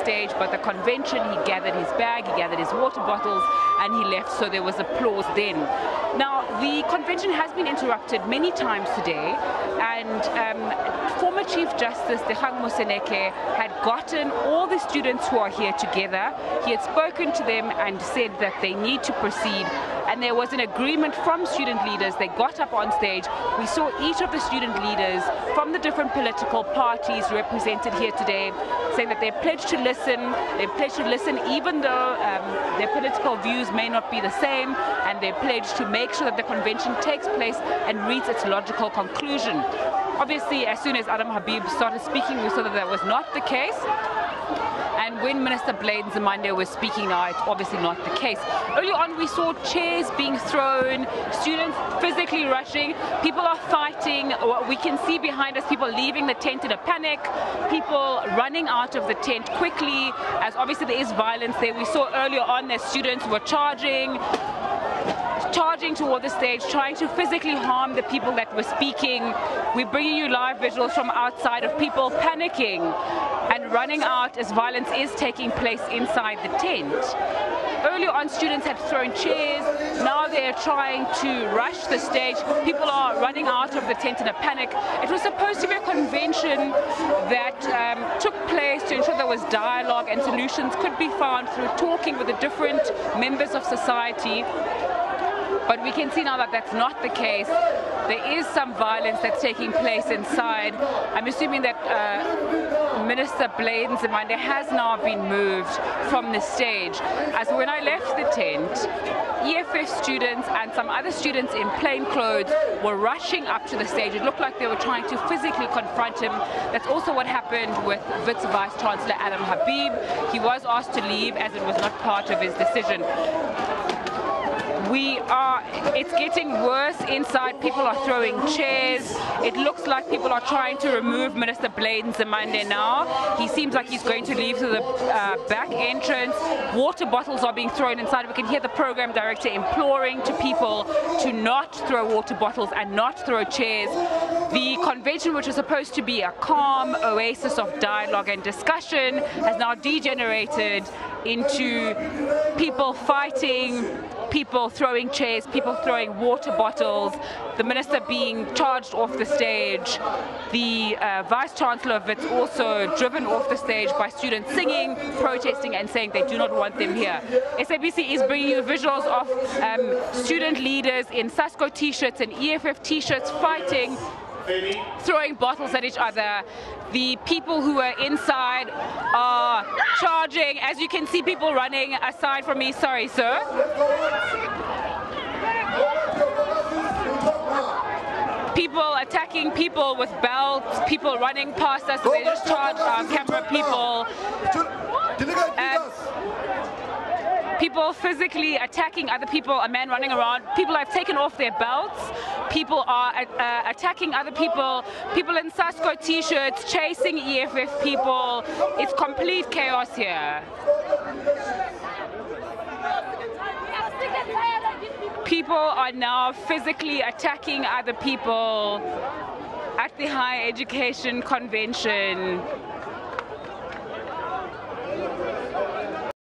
stage, but the convention, he gathered his bag, he gathered his water bottles, and he left, so there was applause then. Now, the convention has been interrupted many times today, and former Chief Justice Dikgang Moseneke had gotten all the students who are here together. He had spoken to them and said that they need to proceed, and there was an agreement from student leaders. They got up on stage. We saw each of the student leaders from the different political parties represented here today saying that they're pledged to listen. They're pledged to listen even though their political views may not be the same, and they're pledged to make sure that the convention takes place and reaches its logical conclusion. Obviously, as soon as Adam Habib started speaking, we saw that that was not the case. And when Minister Blade Nzimande was speaking now, it's obviously not the case. Early on, we saw chairs being thrown, students physically rushing, people are fighting. We can see behind us people leaving the tent in a panic, people running out of the tent quickly, as obviously there is violence there. We saw earlier on that students were charging toward the stage, trying to physically harm the people that were speaking. We're bringing you live visuals from outside of people panicking and running out as violence is taking place inside the tent. Earlier on, students had thrown chairs. Now they're trying to rush the stage. People are running out of the tent in a panic. It was supposed to be a convention that took place to ensure there was dialogue and solutions could be found through talking with the different members of society. But we can see now that that's not the case. There is some violence that's taking place inside. I'm assuming that Minister Blade Nzimande has now been moved from the stage. As when I left the tent, EFF students and some other students in plain clothes were rushing up to the stage. It looked like they were trying to physically confront him. That's also what happened with Wits Vice Chancellor Adam Habib. He was asked to leave as it was not part of his decision. It's getting worse inside. People are throwing chairs. It looks like people are trying to remove Minister Blade Nzimande now. He seems like he's going to leave through the back entrance. Water bottles are being thrown inside. We can hear the program director imploring to people to not throw water bottles and not throw chairs. The convention, which was supposed to be a calm oasis of dialogue and discussion, has now degenerated into people fighting, people throwing chairs, people throwing water bottles, the minister being charged off the stage, the vice chancellor of Wits also driven off the stage by students singing, protesting and saying they do not want them here. SABC is bringing you visuals of student leaders in SASCO t-shirts and EFF t-shirts fighting, throwing bottles at each other. The people who are inside are charging. As you can see, people running aside from me. Sorry, sir. People attacking people with belts, people running past us. They just charged our camera people. People physically attacking other people, a man running around. People have taken off their belts. People are attacking other people. People in SASCO t-shirts chasing EFF people. It's complete chaos here. People are now physically attacking other people at the higher education convention.